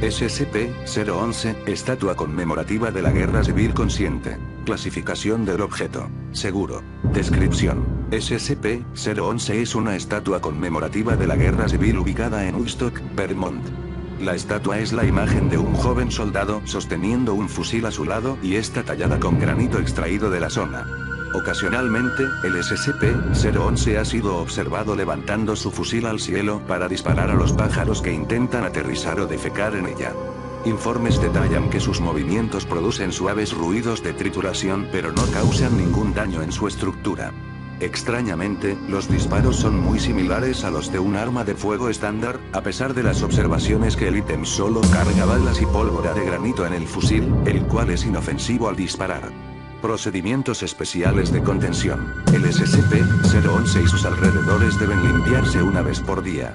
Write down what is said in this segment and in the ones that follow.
SCP-011, estatua conmemorativa de la Guerra Civil Consciente. Clasificación del objeto. Seguro. Descripción. SCP-011 es una estatua conmemorativa de la Guerra Civil ubicada en Woodstock, Vermont. La estatua es la imagen de un joven soldado sosteniendo un fusil a su lado y está tallada con granito extraído de la zona. Ocasionalmente, el SCP-011 ha sido observado levantando su fusil al cielo para disparar a los pájaros que intentan aterrizar o defecar en ella. Informes detallan que sus movimientos producen suaves ruidos de trituración pero no causan ningún daño en su estructura. Extrañamente, los disparos son muy similares a los de un arma de fuego estándar, a pesar de las observaciones que el ítem solo carga balas y pólvora de granito en el fusil, el cual es inofensivo al disparar. Procedimientos especiales de contención. El SCP-011 y sus alrededores deben limpiarse una vez por día.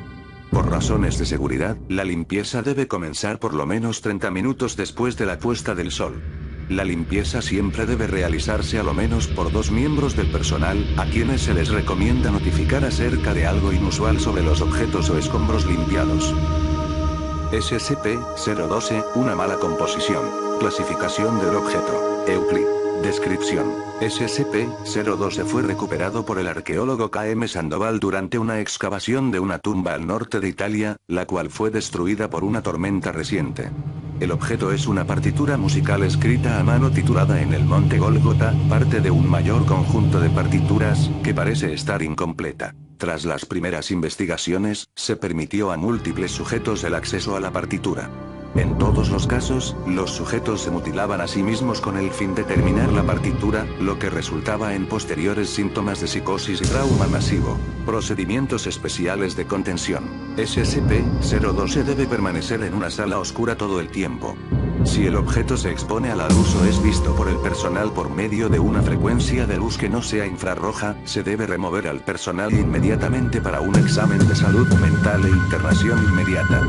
Por razones de seguridad, la limpieza debe comenzar por lo menos 30 minutos después de la puesta del sol. La limpieza siempre debe realizarse a lo menos por 2 miembros del personal, a quienes se les recomienda notificar acerca de algo inusual sobre los objetos o escombros limpiados. SCP-012, una mala composición. Clasificación del objeto. Euclid. Descripción. SCP-012 fue recuperado por el arqueólogo K.M. Sandoval durante una excavación de una tumba al norte de Italia, la cual fue destruida por una tormenta reciente. El objeto es una partitura musical escrita a mano titulada en el Monte Gólgota, parte de un mayor conjunto de partituras, que parece estar incompleta. Tras las primeras investigaciones, se permitió a múltiples sujetos el acceso a la partitura. En todos los casos, los sujetos se mutilaban a sí mismos con el fin de terminar la partitura, lo que resultaba en posteriores síntomas de psicosis y trauma masivo. Procedimientos especiales de contención. SCP-012 debe permanecer en una sala oscura todo el tiempo. Si el objeto se expone a la luz o es visto por el personal por medio de una frecuencia de luz que no sea infrarroja, se debe remover al personal inmediatamente para un examen de salud mental e internación inmediata.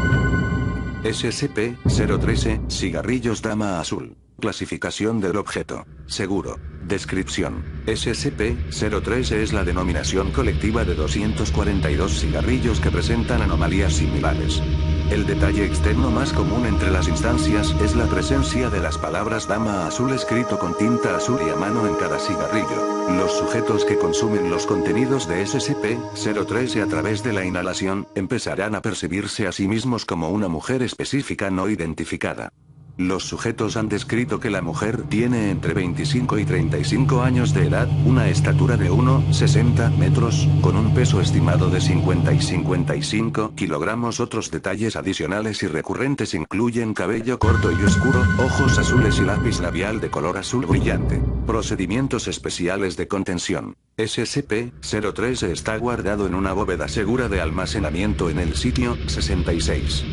SCP-013, cigarrillos Dama Azul. Clasificación del objeto. Seguro. Descripción. SCP-013 es la denominación colectiva de 242 cigarrillos que presentan anomalías similares. El detalle externo más común entre las instancias es la presencia de las palabras Dama Azul escrito con tinta azul y a mano en cada cigarrillo. Los sujetos que consumen los contenidos de SCP-013 a través de la inhalación, empezarán a percibirse a sí mismos como una mujer específica no identificada. Los sujetos han descrito que la mujer tiene entre 25 y 35 años de edad, una estatura de 1,60 metros, con un peso estimado de 50 y 55 kilogramos. Otros detalles adicionales y recurrentes incluyen cabello corto y oscuro, ojos azules y lápiz labial de color azul brillante. Procedimientos especiales de contención. SCP-013 está guardado en una bóveda segura de almacenamiento en el sitio 66.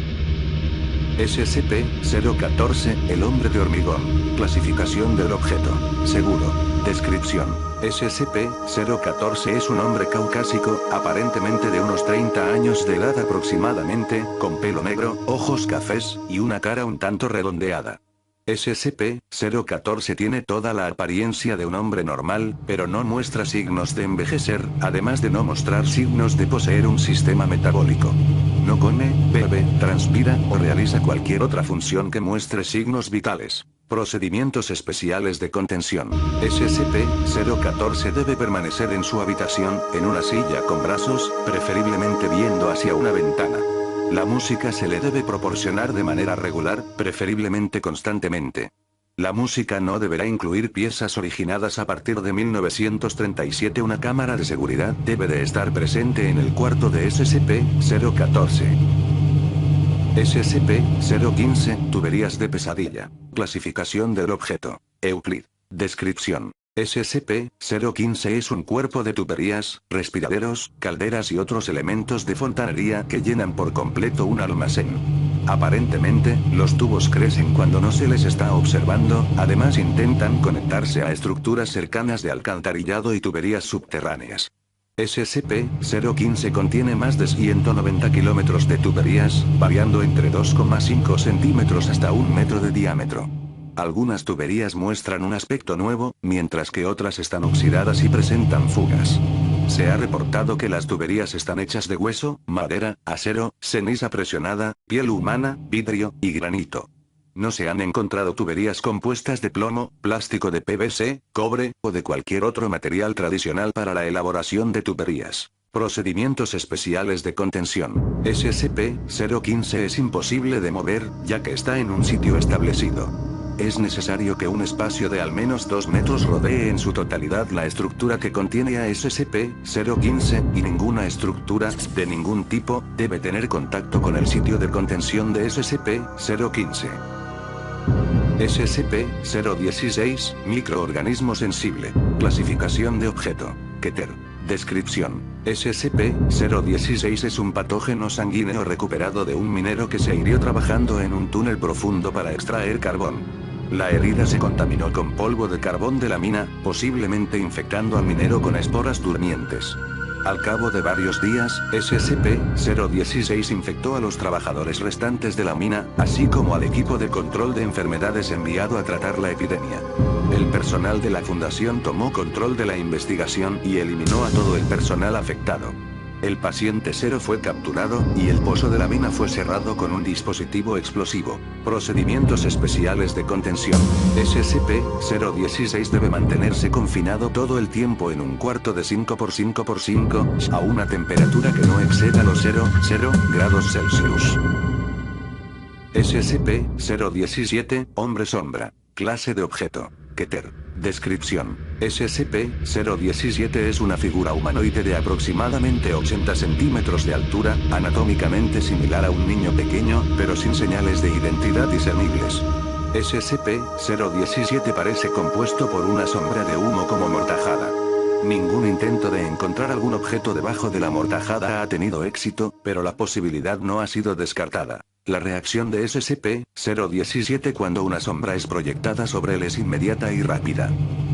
SCP-014, el hombre de hormigón. Clasificación del objeto. Seguro. Descripción. SCP-014 es un hombre caucásico, aparentemente de unos 30 años de edad aproximadamente, con pelo negro, ojos cafés, y una cara un tanto redondeada. SCP-014 tiene toda la apariencia de un hombre normal, pero no muestra signos de envejecer, además de no mostrar signos de poseer un sistema metabólico. No come, bebe, transpira o realiza cualquier otra función que muestre signos vitales. Procedimientos especiales de contención. SCP-014 debe permanecer en su habitación, en una silla con brazos, preferiblemente viendo hacia una ventana. La música se le debe proporcionar de manera regular, preferiblemente constantemente. La música no deberá incluir piezas originadas a partir de 1937. Una cámara de seguridad debe de estar presente en el cuarto de SCP-014. SCP-015, tuberías de pesadilla. Clasificación del objeto. Euclid. Descripción. SCP-015 es un cuerpo de tuberías, respiraderos, calderas y otros elementos de fontanería que llenan por completo un almacén. Aparentemente, los tubos crecen cuando no se les está observando, además intentan conectarse a estructuras cercanas de alcantarillado y tuberías subterráneas. SCP-015 contiene más de 190 kilómetros de tuberías, variando entre 2,5 centímetros hasta 1 metro de diámetro. Algunas tuberías muestran un aspecto nuevo, mientras que otras están oxidadas y presentan fugas. Se ha reportado que las tuberías están hechas de hueso, madera, acero, ceniza presionada, piel humana, vidrio y granito. No se han encontrado tuberías compuestas de plomo, plástico de PVC, cobre, o de cualquier otro material tradicional para la elaboración de tuberías. Procedimientos especiales de contención. SCP-015 es imposible de mover, ya que está en un sitio establecido. Es necesario que un espacio de al menos 2 metros rodee en su totalidad la estructura que contiene a SCP-015, y ninguna estructura, de ningún tipo, debe tener contacto con el sitio de contención de SCP-015. SCP-016, microorganismo sensible. Clasificación de objeto. Keter. Descripción. SCP-016 es un patógeno sanguíneo recuperado de un minero que se hirió trabajando en un túnel profundo para extraer carbón. La herida se contaminó con polvo de carbón de la mina, posiblemente infectando al minero con esporas durmientes. Al cabo de varios días, SCP-016 infectó a los trabajadores restantes de la mina, así como al equipo de control de enfermedades enviado a tratar la epidemia. El personal de la fundación tomó control de la investigación y eliminó a todo el personal afectado. El paciente 0 fue capturado, y el pozo de la mina fue cerrado con un dispositivo explosivo. Procedimientos especiales de contención. SCP-016 debe mantenerse confinado todo el tiempo en un cuarto de 5×5×5, a una temperatura que no exceda los 0 grados Celsius. SCP-017, Hombre Sombra. Clase de objeto. Keter. Descripción. SCP-017 es una figura humanoide de aproximadamente 80 centímetros de altura, anatómicamente similar a un niño pequeño, pero sin señales de identidad discernibles. SCP-017 parece compuesto por una sombra de humo como mortajada. Ningún intento de encontrar algún objeto debajo de la mortajada ha tenido éxito, pero la posibilidad no ha sido descartada. La reacción de SCP-017 cuando una sombra es proyectada sobre él es inmediata y rápida.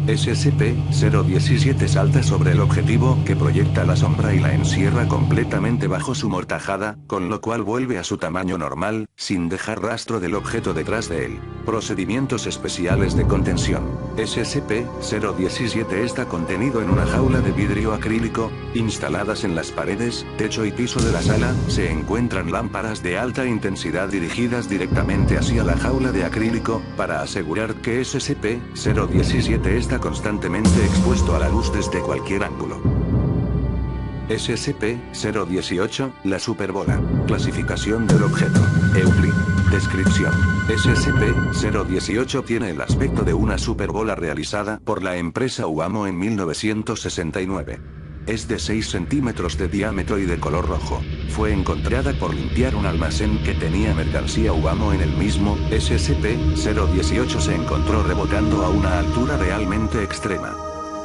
SCP-017 salta sobre el objetivo que proyecta la sombra y la encierra completamente bajo su mortajada, con lo cual vuelve a su tamaño normal, sin dejar rastro del objeto detrás de él. Procedimientos especiales de contención. SCP-017 está contenido en una jaula de vidrio acrílico. Instaladas en las paredes, techo y piso de la sala, se encuentran lámparas de alta intensidad dirigidas directamente hacia la jaula de acrílico, para asegurar que SCP-017 está constantemente expuesto a la luz desde cualquier ángulo. SCP-018, la superbola. Clasificación del objeto. Euclid. Descripción. SCP-018 tiene el aspecto de una superbola realizada por la empresa Uamo en 1969. Es de 6 centímetros de diámetro y de color rojo. Fue encontrada por limpiar un almacén que tenía mercancía Uamo en el mismo. SCP-018 se encontró rebotando a una altura realmente extrema.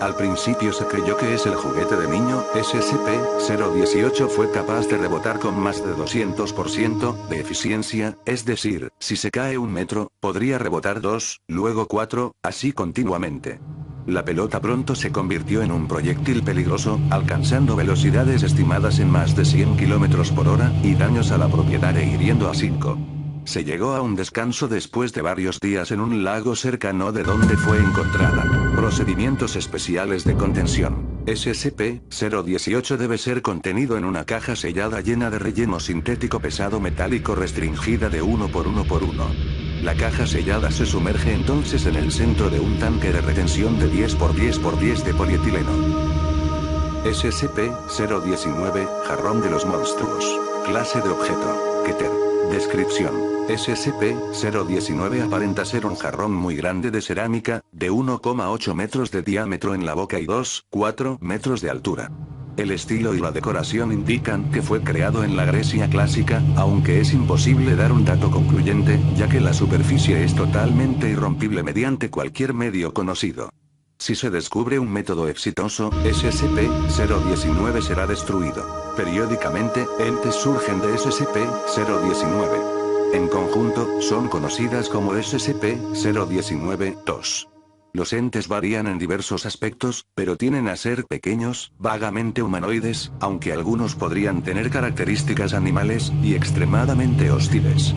Al principio se creyó que es el juguete de niño. SCP-018 fue capaz de rebotar con más de 200% de eficiencia, es decir, si se cae 1 metro, podría rebotar 2, luego 4, así continuamente. La pelota pronto se convirtió en un proyectil peligroso, alcanzando velocidades estimadas en más de 100 km por hora, y daños a la propiedad e hiriendo a 5. Se llegó a un descanso después de varios días en un lago cercano de donde fue encontrada. Procedimientos especiales de contención. SCP-018 debe ser contenido en una caja sellada llena de relleno sintético pesado metálico restringida de 1×1×1. La caja sellada se sumerge entonces en el centro de un tanque de retención de 10×10×10 de polietileno. SCP-019, jarrón de los monstruos. Clase de objeto. Keter. Descripción. SCP-019 aparenta ser un jarrón muy grande de cerámica, de 1,8 metros de diámetro en la boca y 2,4 metros de altura. El estilo y la decoración indican que fue creado en la Grecia clásica, aunque es imposible dar un dato concluyente, ya que la superficie es totalmente irrompible mediante cualquier medio conocido. Si se descubre un método exitoso, SCP-019 será destruido. Periódicamente, entes surgen de SCP-019. En conjunto, son conocidas como SCP-019-2. Los entes varían en diversos aspectos, pero tienden a ser pequeños, vagamente humanoides, aunque algunos podrían tener características animales, y extremadamente hostiles.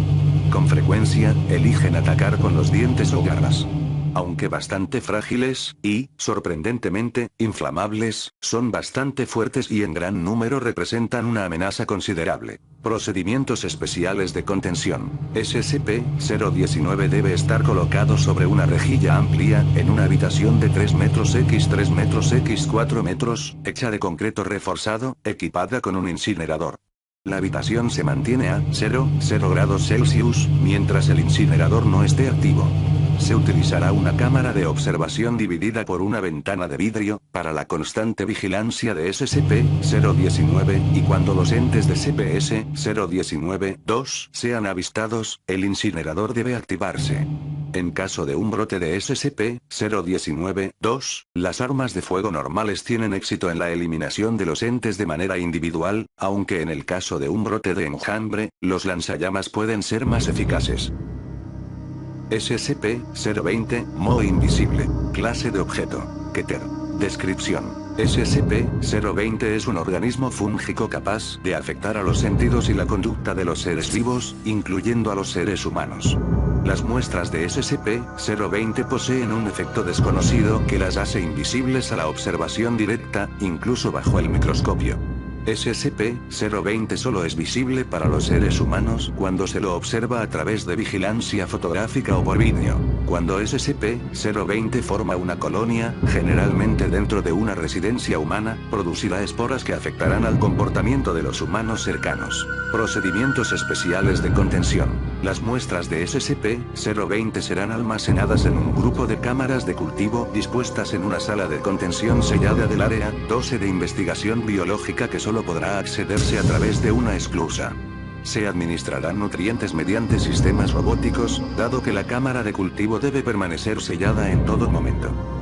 Con frecuencia, eligen atacar con los dientes o garras. aunque bastante frágiles, y, sorprendentemente, inflamables, son bastante fuertes y en gran número representan una amenaza considerable. Procedimientos especiales de contención. SCP-019 debe estar colocado sobre una rejilla amplia, en una habitación de 3 metros x 3 metros x 4 metros, hecha de concreto reforzado, equipada con un incinerador. La habitación se mantiene a 0 grados Celsius, mientras el incinerador no esté activo. Se utilizará una cámara de observación dividida por una ventana de vidrio, para la constante vigilancia de SCP-019, y cuando los entes de CPS-019-2 sean avistados, el incinerador debe activarse. En caso de un brote de SCP-019-2, las armas de fuego normales tienen éxito en la eliminación de los entes de manera individual, aunque en el caso de un brote de enjambre, los lanzallamas pueden ser más eficaces. SCP-020, Moho invisible. Clase de objeto. Keter. Descripción. SCP-020 es un organismo fúngico capaz de afectar a los sentidos y la conducta de los seres vivos, incluyendo a los seres humanos. Las muestras de SCP-020 poseen un efecto desconocido que las hace invisibles a la observación directa, incluso bajo el microscopio. SCP-020 solo es visible para los seres humanos cuando se lo observa a través de vigilancia fotográfica o por vídeo. Cuando SCP-020 forma una colonia, generalmente dentro de una residencia humana, producirá esporas que afectarán al comportamiento de los humanos cercanos. Procedimientos especiales de contención. Las muestras de SCP-020 serán almacenadas en un grupo de cámaras de cultivo dispuestas en una sala de contención sellada del área 12 de investigación biológica que solo podrá accederse a través de una esclusa. Se administrarán nutrientes mediante sistemas robóticos, dado que la cámara de cultivo debe permanecer sellada en todo momento.